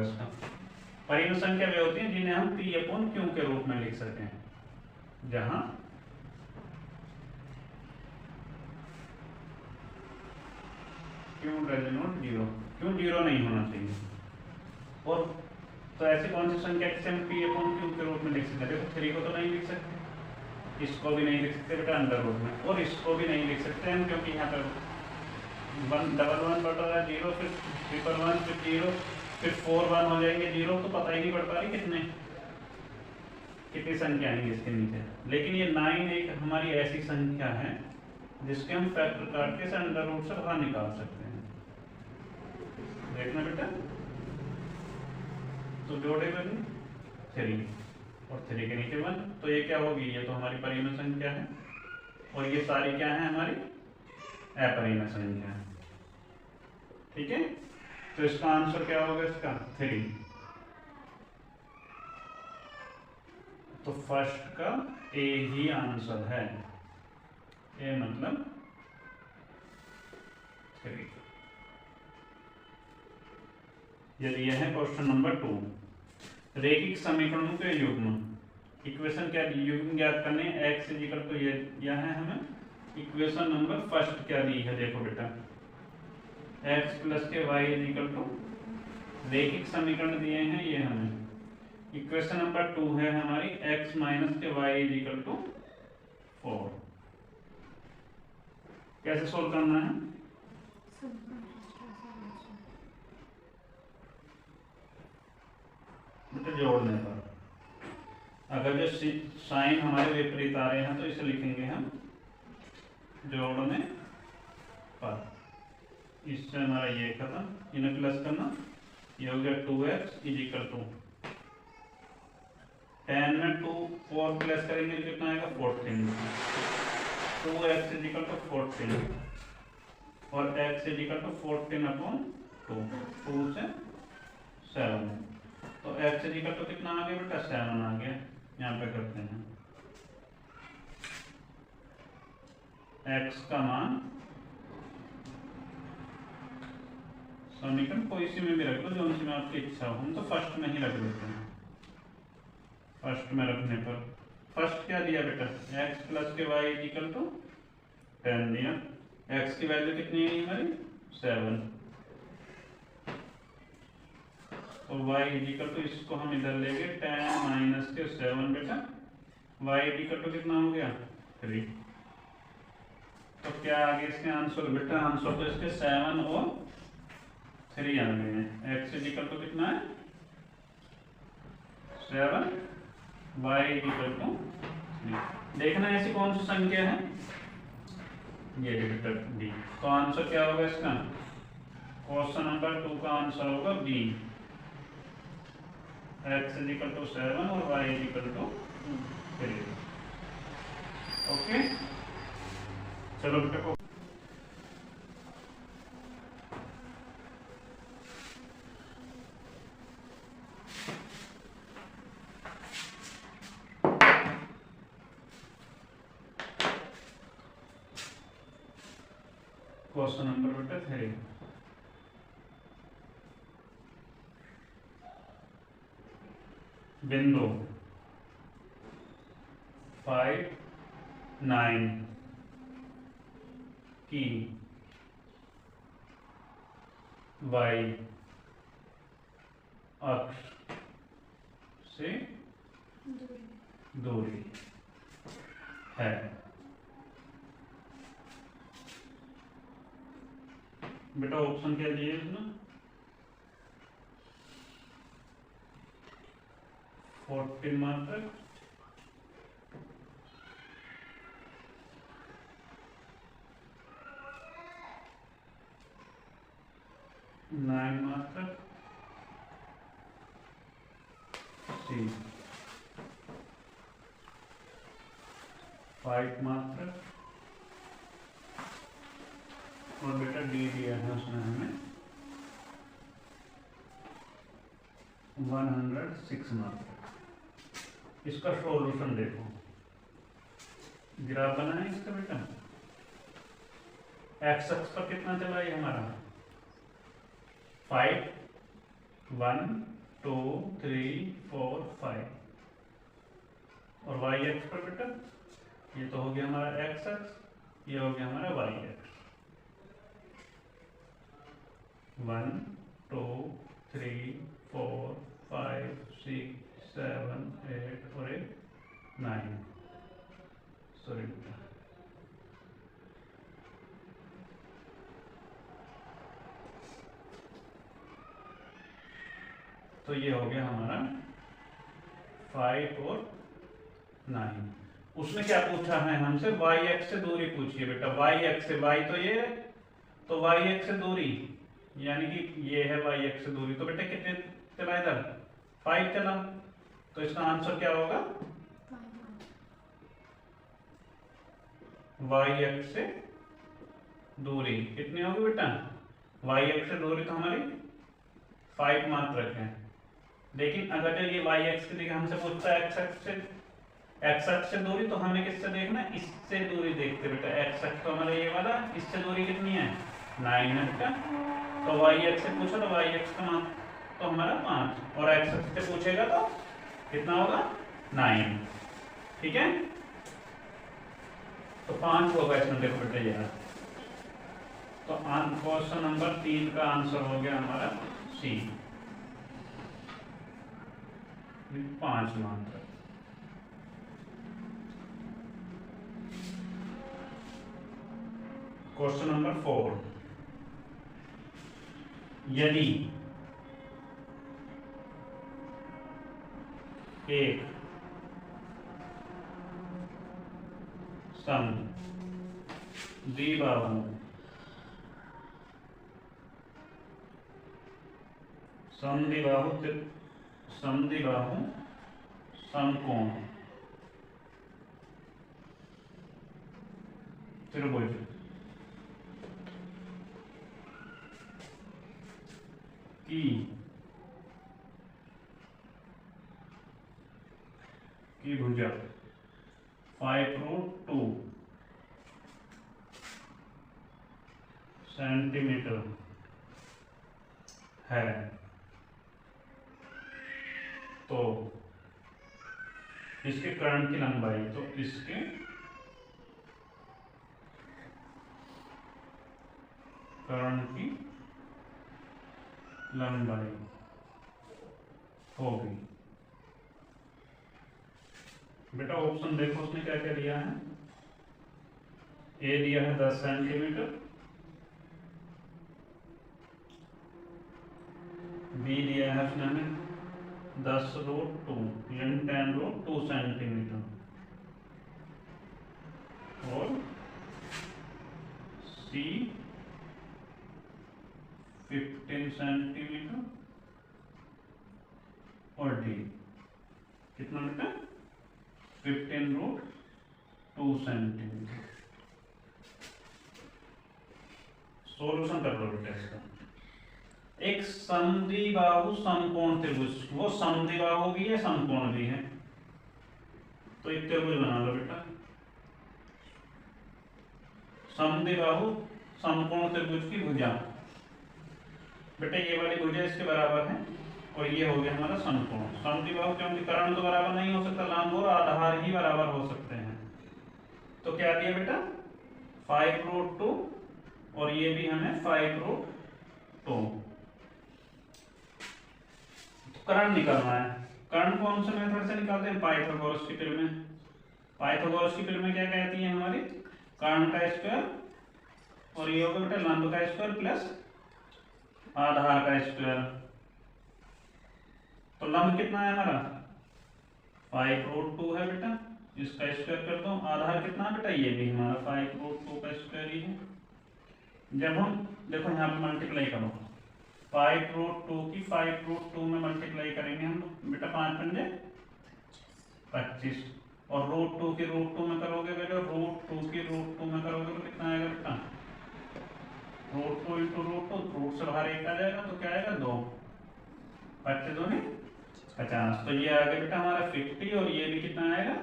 इसका। परिमेय संख्या वे होती हैं जिन्हें हम P अपॉन Q के रूप में लिख सकते हैं, जहां Q does not zero, Q zero नहीं होना चाहिए। और तो ऐसी कौन सी संख्या जिसे हम P अपॉन Q के रूप में लिख सकते हैं? देखो 3 को तो नहीं लिख सकते, इसको भी नहीं लिख सकते बेटा अंडर रूट में, और इसको भी नहीं लिख सकते हम, क्योंकि यहाँ पर 1 डबल 1 बटा है 0, फिर ट्रिपल 1, फिर 0, फिर 4 1 हो जाएंगे 0, तो पता ही नहीं पड़ पा रही कितनी संख्या आएंगी इसके नीचे। लेकिन ये 9 एक हमारी ऐसी संख्या है जिसके हम फैक्टर काट के अंडर रूट से बाहर निकाल सकते हैं। देखना बेटा, तो जोड़े बने 3 और 3 के नीचे 1, तो ये क्या होगी? ये तो हमारी परिमेय संख्या है, और ये सारी क्या है? हमारी अपरिमेय संख्या है। ठीक है, तो इसका आंसर क्या होगा? इसका 3। तो फर्स्ट का ए ही आंसर है, ए मतलब 3। यदि यह है क्वेश्चन नंबर 2। रेखिक समीकरणों के युग्म, इक्वेशन क्या युग्म ज्ञात करने, x इक्वल टू ये यह है हमें इक्वेशन नंबर फर्स्ट क्या दी है? देखो बेटा, x प्लस के y इक्वल टू रेखिक समीकरण दिए हैं ये हमें। इक्वेशन नंबर 2 है हमारी x माइनस के y इक्वल टू 4। कैसे सोल्व करना है? बेटा जोड़ने पर, अगर जो साइन हमारे विपरीत आ रहे हैं तो इसे लिखेंगे हम जोड़ने पर। इससे हमारा ये खत्म, इन्हें प्लस करना, ये हो गया 2x इज इक्वल टू 10 में 2 4 प्लस करेंगे तो कितना आएगा? 14। 2x इज इक्वल टू 14 और x is equal to 14 upon 2 से 7, तो x इज इक्वल टू कितना आ गया बेटा? 7 आ गया। यहाँ पे करते हैं x का मान, समीकरण कोई सी में भी रख लो, जो सी में आपकी इच्छा हो, हम तो फर्स्ट में ही रख देते हैं। फर्स्ट में रखने पर फर्स्ट क्या दिया बेटा? x प्लस के y इक्वल टू 10 दिया। x की वैल्यू कितनी है हमारी? 7, तो y इक्वल टू, इसको हम इधर लेंगे 10 माइनस के 7 बेटा, y इक्वल टू कितना हो गया? 3। तो क्या आ गया इसके आंसर बेटा? आंसर तो इसके 7 और 3 आ गए हैं। x इक्वल टू कितना है? 7, y इक्वल टू 3। देखना ऐसी कौन सी संख्या है? ये बेटा डी। तो आंसर क्या होगा इसका? क्वेश्चन नंबर 2 का आंसर होगा बी, x इक्वल टू 7 और y इक्वल टू 3। ओके, चलो बेटा को क्वेश्चन नंबर बेटा 3। बिंदु 5 9 की y अक्ष से दूरी है। बेटा ऑप्शन क्या दिए इसमें? 14 मात्रक, 9 मात्रक, सी 5 मात्रक, और बेटा डी दिया है उसने हमें 106 मात्रक। इसका सॉल्यूशन देखो, ग्राफ बना है इसका बेटा। एक्स अक्ष पर कितना चला है हमारा? 5 1 2 3 4 5 और y एक्स पर बेटा ये तो हो गया हमारा x एक्स, ये हो गया हमारा y एक्स। 1 2 3 4 5 6 7 8 और 9 सॉरी बेटा। तो ये हो गया हमारा 5 और 9। उसने क्या पूछा है हमसे, y एक्स से दूरी पूछिए बेटा। y एक्स से y तो ये, तो y एक्स से दूरी यानी कि ये है y एक्स से दूरी, तो बेटा कितने चला इधर 5 चला, तो इसका आंसर क्या होगा y एक्स से दूरी कितनी होगी बेटा, y एक्स से दूरी तो हमारी 5 मात्रक है। लेकिन अगर जो ये y एक्स की जगह हमसे पूछता है x एक्स से दूरी, तो हमें किससे देखना, इससे दूरी देखते बेटा। x एक्स तो हमारा ये वाला, इससे दूरी कितनी है 9 है बेटा। तो y एक्स से पूछो तो y एक्स का मान तो हमारा 5 और x एक्स से पूछेगा तो कितना होगा 9, ठीक है। तो 5 होगा इसमें, देखो बेटा यार। तो क्वेश्चन नंबर 3 का आंसर हो गया हमारा सी, 5 मात्र। क्वेश्चन नंबर 4, यदि एक समद्विबाहु समकोण त्रिभुज की भुजा 5√2 सेंटीमीटर है, तो इसके कर्ण की लंबाई, तो इसके कर्ण की लंबाई होगी बेटा। ऑप्शन देखो उसने क्या क्या दिया है। ए दिया है 10 सेंटीमीटर, बी दिया है उसने हमें 10√2 यानी 10√2 सेंटीमीटर, और सी 15 सेंटीमीटर, और डी कितना बेटा 15√2 सेंटीमीटर। सॉल्यूशन कर लो बेटा इसका। एक समद्विबाहु समकोण त्रिभुज, वो समद्विबाहु भी है समकोण भी है, तो एक त्रिभुज बना लो बेटा। समद्विबाहु समकोण त्रिभुज की भुजा बेटा, ये वाली भुजा इसके बराबर है, और ये हो गया हमारा समकोण। समद्विबाहु क्योंकि कर्ण तो बराबर नहीं हो सकता, लंब और आधार ही बराबर हो सकते हैं। तो क्या दिया बेटा 5√2, और ये भी हमें 5√2। कर्ण निकालना है। कर्ण कौन से मेथड से निकालते हैं, पाइथागोरस की पिल में। पाइथागोरस की पिल में क्या कहती है हमारी, कर्ण का स्क्वायर और ये होगा बेटा लंब का स्क्वायर प्लस आधार का स्क्वायर। तो लंब कितना है हमारा 5√2 है बेटा, इसका स्क्वायर कर दो। आधार कितना बेटा, ये भी हमारा 5√2 का स्क्वायर ही है। जब हम देखो यहाँ पे मल्टीप्लाई करो, 5√2 की 5√2 में मल्टीप्लाई करेंगे हम बेटा, 5 पंजे 25, और √2 की √2 में करोगे बेटा, √2 की √2 में करोगे तो कितना आएगा बेटा, √2 × √2, रूट से बाहर 1 आ जाएगा तो क्या आएगा 2, 25 दूनी 50। तो ये आ गया बेटा हमारा 50, और ये भी कितना आएगा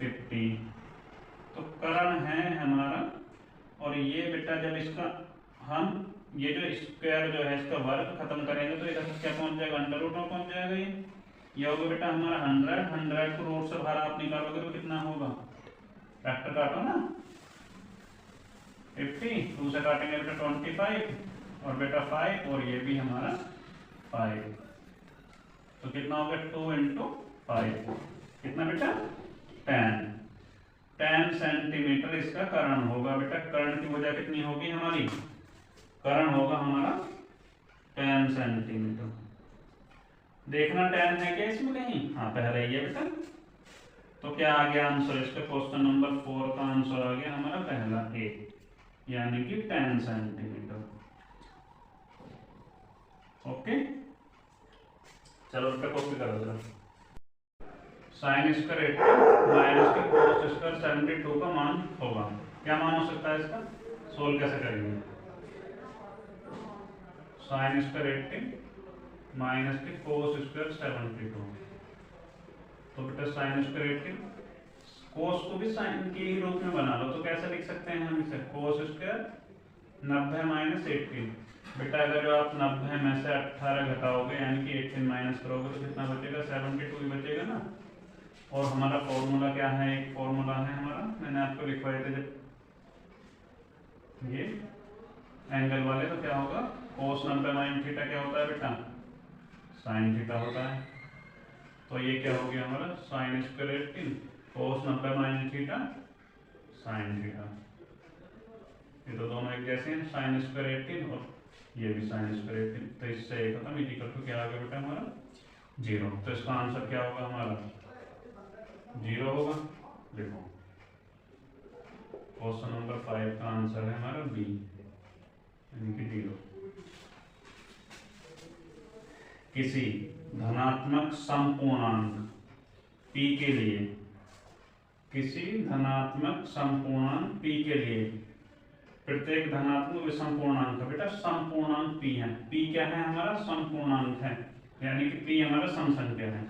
50। तो कर्ण है हमारा, और ये बेटा जब इसका हम ये जो स्क्वायर जो है इसका वर्ग खत्म करेंगे तो इधर क्या पहुंच जाएगा, अंडर रूट में पहुंच जाएगा। ये होगा बेटा हमारा 100 को रूट से बाहर आप निकालोगे तो कितना होगा, फैक्टर काटो ना, 50, 2 से काटेंगे बेटा 25 और बेटा 5 और ये भी हमारा 5, तो कितना होगा 2 × 5 कितना बेटा 10 सेंटीमीटर इसका कर्ण होगा बेटा। कर्ण की भुजा कितनी होगी हमारी, कर्ण होगा हमारा 10 सेंटीमीटर। देखना 10 है क्या इसमें कहीं, हाँ पहले ही है बेटा। तो क्या आ गया आंसर इसका, क्वेश्चन नंबर 4 का आंसर आ गया हमारा पहला ए, यानी कि 10 सेंटीमीटर। ओके चलो उसका कॉपी करो जरा। साइन स्क्वायर 80 माइनस के कोस स्क्वायर 72 का मान होगा। क्या मान हो सकता है इसका, सोल्व कैसे करेंगे। साइन स्क्वायर 80 माइनस के कोस स्क्वायर 72, तो बेटा साइन स्क्वायर 80 कोस को भी साइन के ही रूप में बना लो, तो कैसे लिख सकते हैं हम इसे, कोस स्क्वायर 90 माइनस 80। बेटा अगर जो आप 90 में से 18 घटाओगे यानी कि 18 माइनस करोगे तो कितना बचेगा, 72 ही बचेगा ना। और हमारा फॉर्मूला क्या है, एक फॉर्मूला है हमारा, मैंने आपको लिखवाए थे जब ये एंगल वाले, तो क्या होगा कोस 90 माइनस थीटा क्या होता है बेटा, साइन थीटा होता है। तो ये क्या हो गया हमारा साइन स्क्वायर 18 कोस 90 माइनस थीटा साइन थीटा, ये तो दोनों एक जैसे हैं, साइन स्क्वायर 18 और ये भी साइन स्क्वायर 18, तो इससे एक खत्म, इजी कर क्या आ गया बेटा हमारा 0। तो इसका आंसर क्या होगा हमारा 0 होगा। देखो क्वेश्चन नंबर 5 का आंसर है हमारा बी, यानी कि 0। किसी धनात्मक समपूर्णांक p के लिए, किसी धनात्मक समपूर्णांक p के लिए प्रत्येक धनात्मक विषम पूर्णांक का बेटा समपूर्णांक p है। p क्या है हमारा समपूर्णांक है, यानी कि p हमारा सम संख्या है,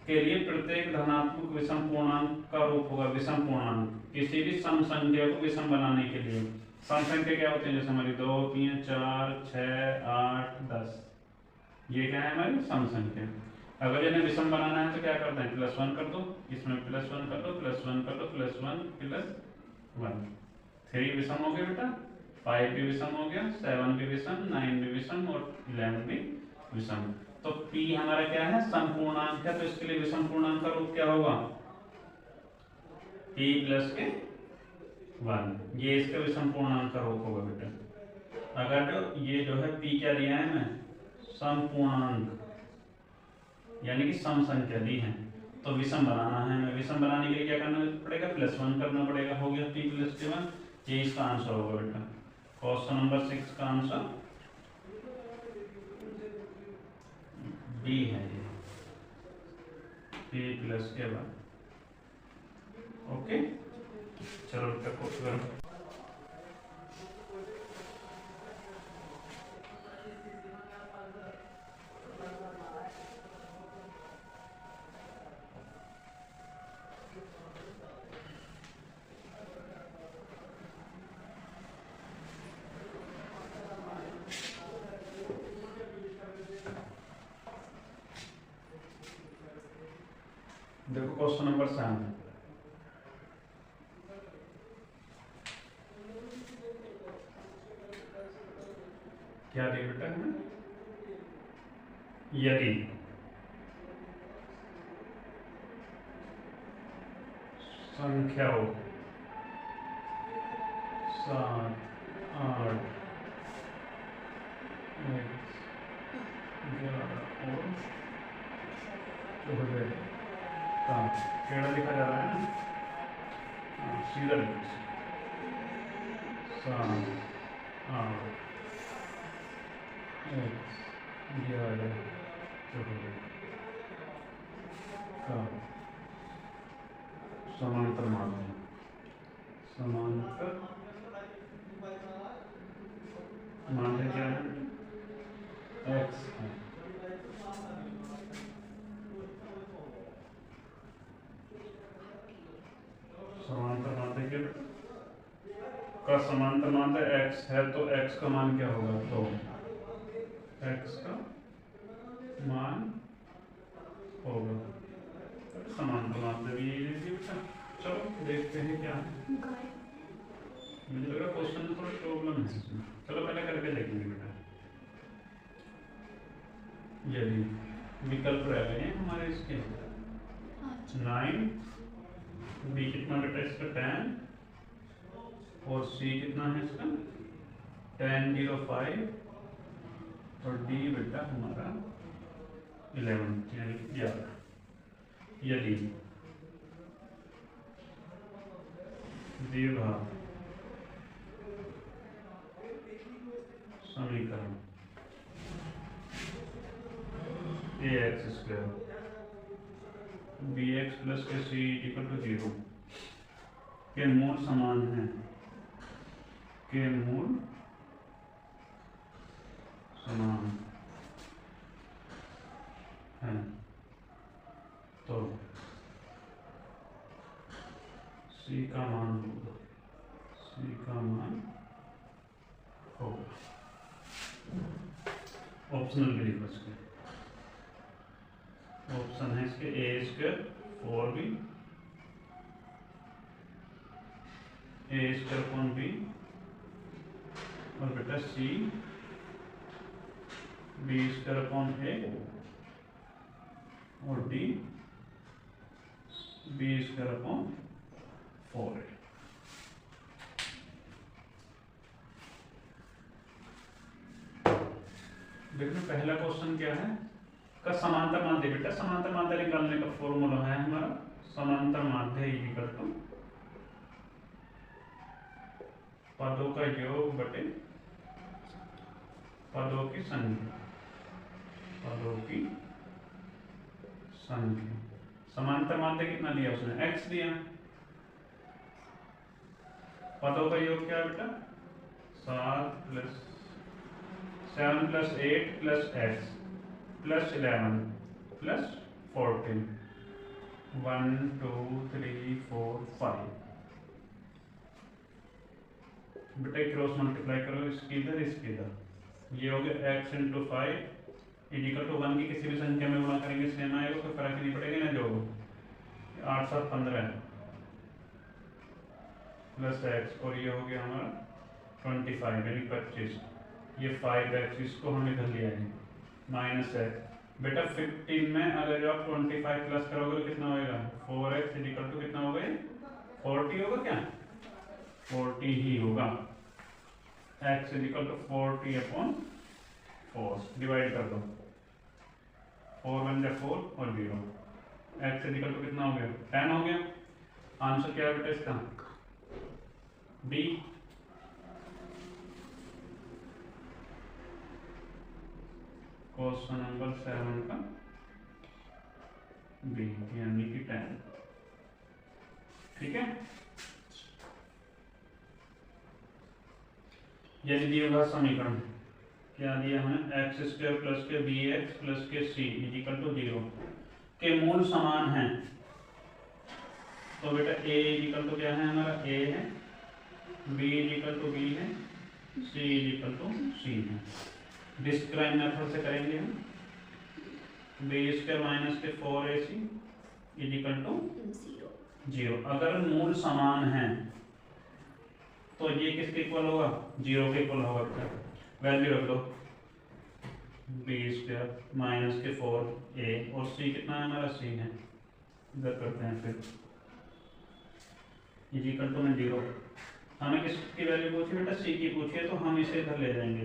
के लिए प्रत्येक धनात्मक विषम पूर्णांक का रूप होगा विषम पूर्णांक। किसी भी सम संख्या को विषम बनाने के लिए, सम संख्या क्या होती है जैसे हमारी 2, 3, 4, 6, 8, 10, ये क्या है हमारी सम संख्या। अगर इन्हें विषम बनाना है तो क्या करते हैं, +1 कर दो, इसमें +1 कर दो, +1 कर दो, +1 +1, 3 विषम हो गया बेटा, 5 भी विषम हो गया, 7 भी विषम, 9 भी विषम और 11 भी विषम। तो p हमारा क्या है समपूर्णांक है, तो इसके लिए विषम पूर्णांक का रूप क्या होगा p + के 1, ये इसका विषम पूर्णांक का रूप होगा बेटा। अगर जो ये जो है p क्या दिया है हमें समपूर्णांक, यानी कि सम संख्या दी है, तो विषम बनाना है हमें। विषम बनाने के लिए क्या करना पड़ेगा, +1 करना पड़ेगा, हो गया p + के 1, ये इसका आंसर होगा बेटा। क्वेश्चन नंबर 6 का आंसर बी है, ये p + के 1। ओके चलो तक करो। देखो क्वेश्चन नंबर 7, क्या दिया बेटा हमें, यदि संख्याओं 7, 8, 11 और 14 का टेढ़ा लिखा जा रहा है ना, सीधा लिखो 7, 8, 11, 14 का समांतर माध्य, समांतर माध्य क्या है x है। समांतर माध्य के का समांतर माध्य x है तो x का मान क्या होगा, तो x का मान होगा समांतर माध्य भी यही लिखिए बेटा। चलो देखते हैं क्या है, मुझे लग रहा क्वेश्चन में थोड़ा प्रॉब्लम है इसमें। चलो पहले करके देखेंगे बेटा। यदि विकल्प रह गए हमारे इसके 9, बी कितना बेटा इसका 10 और सी कितना है इसका 10 0 5 और डी बेटा हमारा 11 यानी 11। यदि द्विघात समीकरण ax² bx प्लस के c इक्वल टू 0 के मूल समान है, के मूल समान है, तो c का मान होगा, c का मान होगा ऑप्शनल के लिए बच गए। ऑप्शन है इसके a² 4b a² upon b और बेटा c b² अपॉन a और d b² अपॉन 4a। देखो पहला क्वेश्चन क्या है, का समांतर माध्य बेटा। समांतर माध्य निकालने का फॉर्मूला है हमारा समांतर माध्य इक्वल टू पदों का योग बटे पदों की संख्या, पदों की संख्या। समांतर माध्य कितना दिया उसने, x दिया। पदों का योग क्या बेटा 7 plus 8 plus x plus 11 plus 14 1 2 3 4 5 बेटा क्रॉस मल्टीप्लाई करो इसकी इधर इसकी इधर, ये हो गया x इंटू 5 इक्वल टू 1 की किसी भी संख्या में गुणा करेंगे सेम आएगा, कोई फर्क नहीं पड़ेगा ना। जो 8 7 15 प्लस x और ये हो गया हमारा 25 यानी 25, ये 5x इसको हम इधर ले आएंगे माइनस x बेटा 15 में अगर जो आप 25 प्लस करोगे तो कितना होगा 4x इक्वल टू कितना होगा 40 होगा, क्या 40 ही होगा। x equal to 40 upon 4 divide कर दो, 4 1 जा 4 और 0, x इक्वल टू कितना हो गया 10 हो गया। आंसर क्या है बेटा इसका डी। क्वेश्चन नंबर 7 का बी यानी कि 10। ठीक है, यदि दिया समीकरण क्या दिया हमें x² प्लस के bx प्लस के c इक्वल टू 0 के मूल समान है, तो बेटा a इक्वल टू क्या है हमारा a है, b इक्वल टू b है, c इक्वल टू c है। डिस्क्राइब मेथड से करेंगे हम, b² माइनस के 4ac इक्वल टू 0। अगर मूल समान है तो ये किसके इक्वल होगा 0 के इक्वल होगा। वैल्यू रख दो b² माइनस के 4a और c कितना है हमारा c है, इधर करते हैं फिर इक्वल टू में 0। हमें किसकी वैल्यू पूछी बेटा c की पूछी है, तो हम इसे इधर ले जाएंगे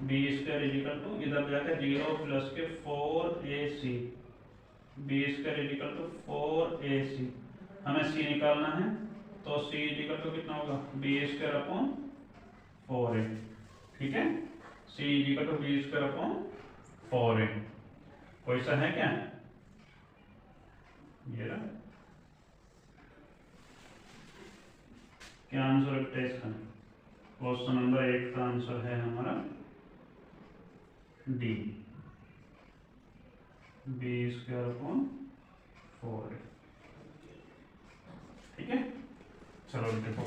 b² इक्वल टू इधर जाकर 0 प्लस के 4ac b² equal to 4ac। हमें c निकालना है तो c इक्वल टू कितना होगा b² अपॉन 4a। ठीक है, c equal to b² upon 4a। कोई सा है क्या, ये रहा क्या आंसर है इसका। क्वेश्चन नंबर 8 का आंसर है हमारा डी b² अपॉन 4a। ठीक है, चलो देखो।